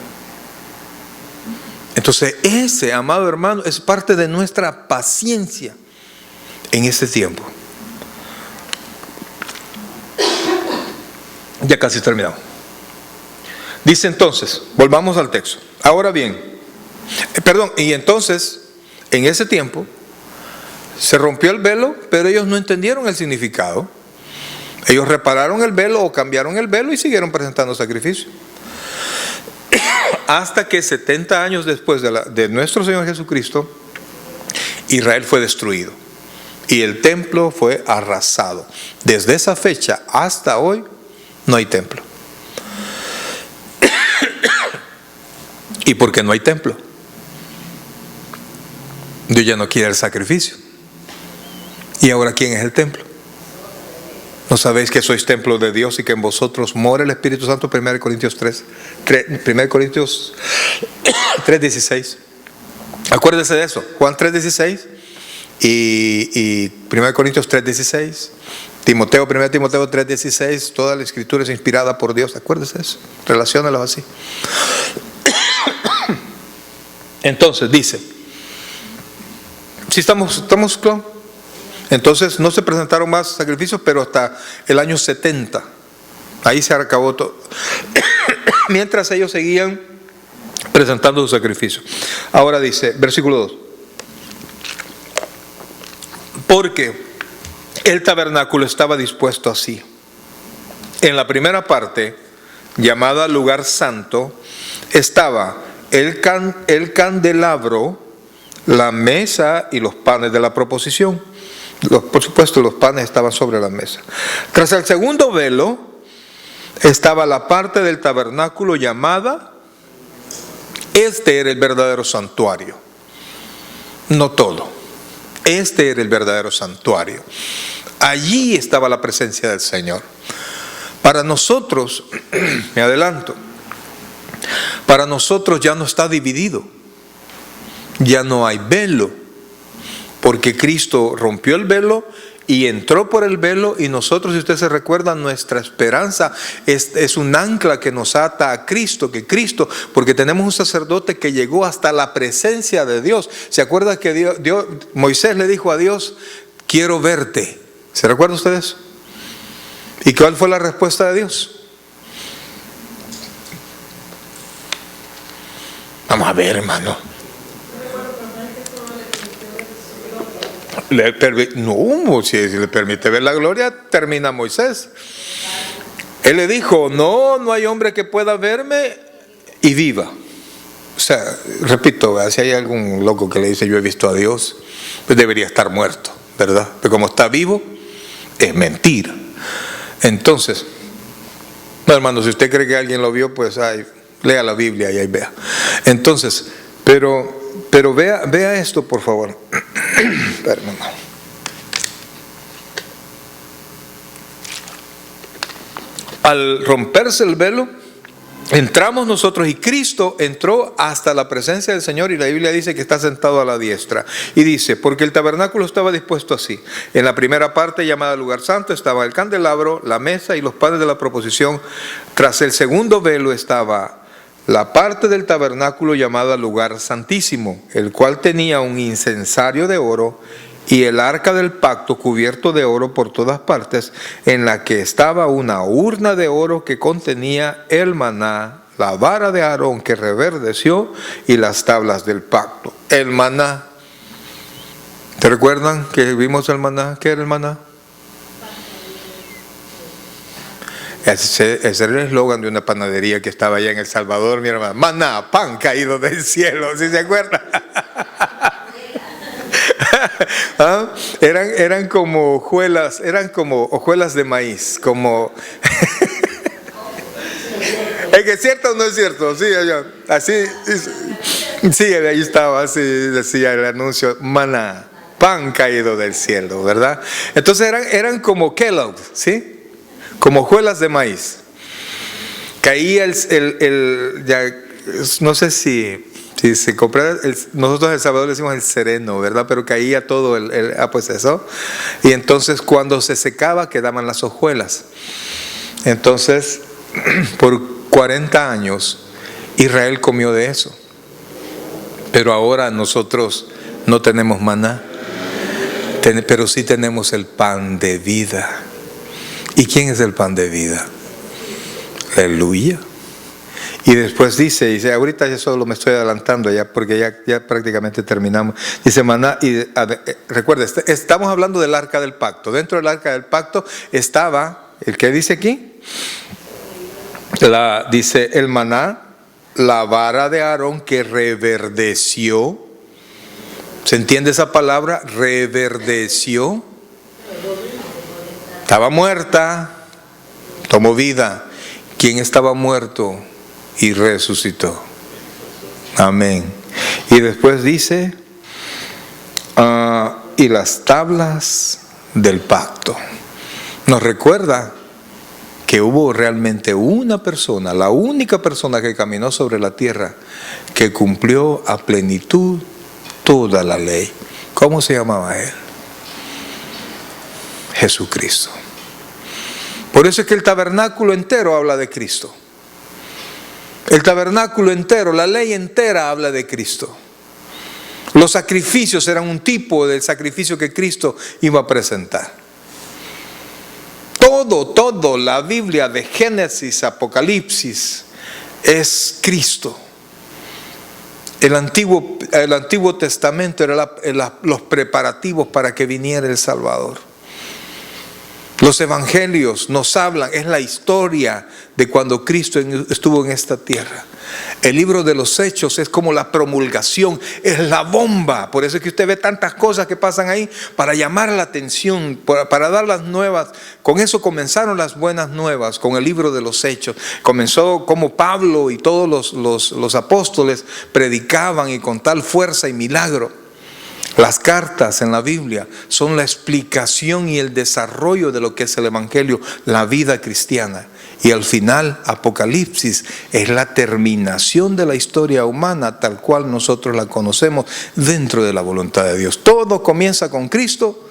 Entonces ese, amado hermano, es parte de nuestra paciencia en este tiempo. Ya casi terminamos. Dice entonces, volvamos al texto. Ahora bien, y entonces, en ese tiempo, se rompió el velo, pero ellos no entendieron el significado. Ellos repararon el velo o cambiaron el velo y siguieron presentando sacrificios. Hasta que 70 años después de nuestro Señor Jesucristo, Israel fue destruido y el templo fue arrasado. Desde esa fecha hasta hoy no hay templo. ¿Y por qué no hay templo? Dios ya no quiere el sacrificio. ¿Y ahora quién es el templo? ¿No sabéis que sois templo de Dios y que en vosotros mora el Espíritu Santo? 1 Corintios 3:16. Acuérdese de eso. Juan 3:16 y 1 Corintios 3:16. 1 Timoteo 3:16. Toda la escritura es inspirada por Dios. Acuérdese de eso. Relaciónalo así. Entonces dice, si estamos claros. Entonces no se presentaron más sacrificios, pero hasta el año 70. Ahí se acabó todo. Mientras ellos seguían presentando sus sacrificios. Ahora dice, versículo 2. Porque el tabernáculo estaba dispuesto así. En la primera parte, llamada lugar santo, estaba el candelabro, la mesa y los panes de la proposición. Por supuesto, los panes estaban sobre la mesa. Tras el segundo velo estaba la parte del tabernáculo llamada, este era el verdadero santuario. No todo. Este era el verdadero santuario. Allí estaba la presencia del Señor. Para nosotros, me adelanto, para nosotros ya no está dividido. Ya no hay velo. Porque Cristo rompió el velo y entró por el velo, y nosotros, si usted se recuerda, nuestra esperanza es un ancla que nos ata a Cristo, porque tenemos un sacerdote que llegó hasta la presencia de Dios. ¿Se acuerda que Moisés le dijo a Dios, quiero verte? ¿Se recuerda usted eso? ¿Y cuál fue la respuesta de Dios? Vamos a ver, hermano. No, si le permite ver la gloria, termina Moisés. Él le dijo, no hay hombre que pueda verme y viva. O sea, repito, si hay algún loco que le dice yo he visto a Dios, pues debería estar muerto, ¿verdad? Pero como está vivo, es mentira. Entonces, no, hermano, si usted cree que alguien lo vio, pues lea la Biblia y ahí vea. Entonces, pero vea esto, por favor. Hermano. Al romperse el velo, entramos nosotros y Cristo entró hasta la presencia del Señor, y la Biblia dice que está sentado a la diestra. Y dice, porque el tabernáculo estaba dispuesto así. En la primera parte, llamada lugar santo, estaba el candelabro, la mesa y los panes de la proposición. Tras el segundo velo estaba la parte del tabernáculo llamada lugar santísimo, el cual tenía un incensario de oro y el arca del pacto cubierto de oro por todas partes, en la que estaba una urna de oro que contenía el maná, la vara de Aarón que reverdeció y las tablas del pacto. El maná. ¿Te recuerdan que vimos el maná? ¿Qué era el maná? Ese era el eslogan de una panadería que estaba allá en El Salvador, mi hermano. Maná, pan caído del cielo, ¿sí se acuerdan? ¿Ah? Eran como hojuelas, de maíz, como ¿es que es cierto o no es cierto? Sí, allá, así, sí, ahí estaba, así decía el anuncio, maná. pan caído del cielo, ¿verdad? Entonces eran como Kellogg's, ¿sí? Como hojuelas de maíz. Caía no sé si se compra, nosotros en El Salvador le decimos el sereno, ¿verdad? Pero caía todo pues eso. Y entonces cuando se secaba quedaban las hojuelas. Entonces, por 40 años, Israel comió de eso. Pero ahora nosotros no tenemos maná, pero sí tenemos el pan de vida. ¿Y quién es el pan de vida? Aleluya. Y después dice, ahorita ya solo me estoy adelantando ya, porque ya prácticamente terminamos. Dice maná, y recuerda, estamos hablando del arca del pacto. Dentro del arca del pacto estaba, ¿el qué dice aquí? Dice el maná, la vara de Aarón que reverdeció. ¿Se entiende esa palabra? Reverdeció. Estaba muerta, tomó vida. ¿Quién estaba muerto? Y resucitó. Amén. Y después dice, y las tablas del pacto. Nos recuerda que hubo realmente una persona, la única persona que caminó sobre la tierra, que cumplió a plenitud toda la ley. ¿Cómo se llamaba él? Jesucristo. Por eso es que el tabernáculo entero habla de Cristo. El tabernáculo entero, la ley entera habla de Cristo. Los sacrificios eran un tipo del sacrificio que Cristo iba a presentar. Todo, la Biblia de Génesis, Apocalipsis, es Cristo. El Antiguo Testamento era los preparativos para que viniera el Salvador. Los evangelios nos hablan, es la historia de cuando Cristo estuvo en esta tierra. El libro de los Hechos es como la promulgación, es la bomba. Por eso es que usted ve tantas cosas que pasan ahí para llamar la atención, para dar las nuevas. Con eso comenzaron las buenas nuevas, con el libro de los Hechos. Comenzó como Pablo y todos los apóstoles predicaban y con tal fuerza y milagro. Las cartas en la Biblia son la explicación y el desarrollo de lo que es el Evangelio, la vida cristiana. Y al final, Apocalipsis es la terminación de la historia humana tal cual nosotros la conocemos dentro de la voluntad de Dios. Todo comienza con Cristo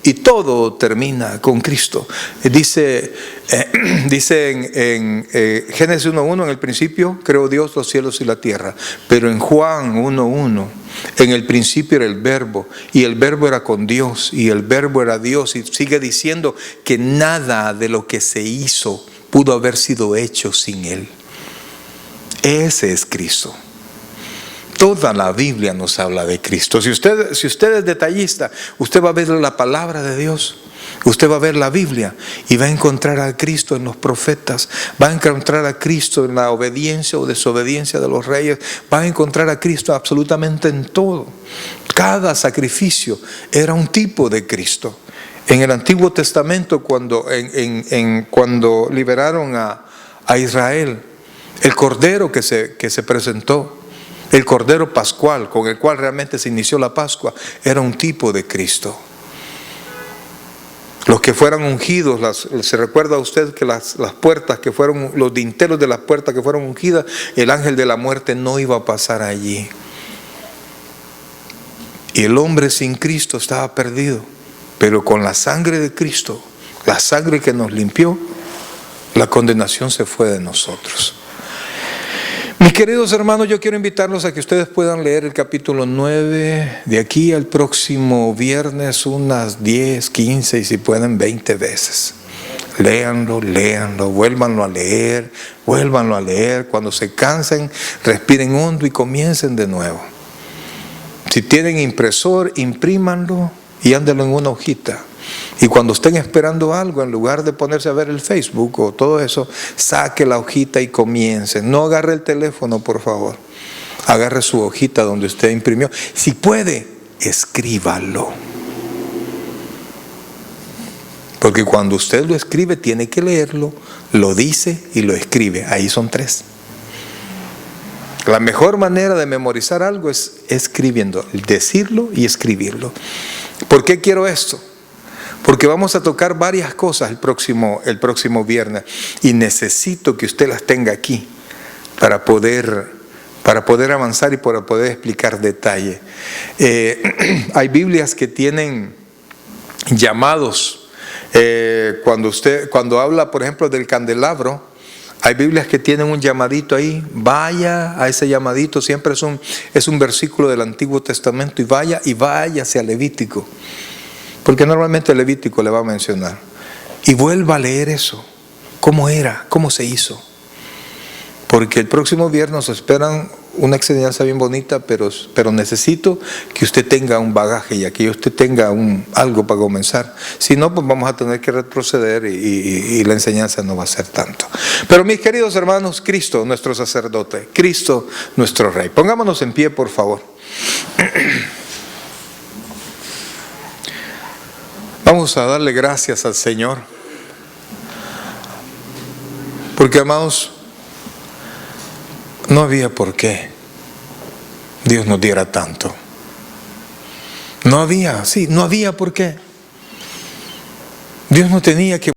y todo termina con Cristo. Dice en Génesis 1:1, en el principio creó Dios los cielos y la tierra. Pero en Juan 1:1, en el principio era el verbo, y el verbo era con Dios, y el verbo era Dios. Y sigue diciendo que nada de lo que se hizo pudo haber sido hecho sin Él. Ese es Cristo. Toda la Biblia nos habla de Cristo. Si usted es detallista, usted va a ver la palabra de Dios. Usted va a ver la Biblia y va a encontrar a Cristo en los profetas. Va a encontrar a Cristo en la obediencia o desobediencia de los reyes. Va a encontrar a Cristo absolutamente en todo. Cada sacrificio era un tipo de Cristo. En el Antiguo Testamento, cuando liberaron a Israel, el cordero que se presentó, el cordero pascual con el cual realmente se inició la Pascua, era un tipo de Cristo. Los que fueran ungidos, se recuerda a usted que las puertas que fueron, los dinteles de las puertas que fueron ungidas, el ángel de la muerte no iba a pasar allí. Y el hombre sin Cristo estaba perdido. Pero con la sangre de Cristo, la sangre que nos limpió, la condenación se fue de nosotros. Mis queridos hermanos, yo quiero invitarlos a que ustedes puedan leer el capítulo 9 de aquí al próximo viernes unas 10, 15 y si pueden 20 veces. Léanlo, vuélvanlo a leer. Cuando se cansen, respiren hondo y comiencen de nuevo. Si tienen impresor, imprímanlo y ándenlo en una hojita. Y cuando estén esperando algo, en lugar de ponerse a ver el Facebook o todo eso, saque la hojita y comiencen. No agarre el teléfono, por favor. Agarre su hojita donde usted imprimió. Si puede, escríbalo. Porque cuando usted lo escribe, tiene que leerlo, lo dice y lo escribe. Ahí son 3. La mejor manera de memorizar algo es escribiendo, decirlo y escribirlo. ¿Por qué quiero esto? Porque vamos a tocar varias cosas el próximo viernes y necesito que usted las tenga aquí para poder avanzar y para poder explicar detalle. Hay Biblias que tienen llamados. Cuando habla, por ejemplo, del candelabro, hay Biblias que tienen un llamadito ahí. Vaya a ese llamadito, siempre es un versículo del Antiguo Testamento, y vaya hacia Levítico, porque normalmente Levítico le va a mencionar, y vuelva a leer eso, cómo era, cómo se hizo, porque el próximo viernes nos esperan una enseñanza bien bonita, pero necesito que usted tenga un bagaje y que usted tenga algo para comenzar. Si no, pues vamos a tener que retroceder y la enseñanza no va a ser tanto. Pero mis queridos hermanos, Cristo nuestro sacerdote, Cristo nuestro Rey. Pongámonos en pie, por favor. Vamos a darle gracias al Señor, porque, amados, no había por qué Dios nos diera tanto. No había por qué. Dios no tenía que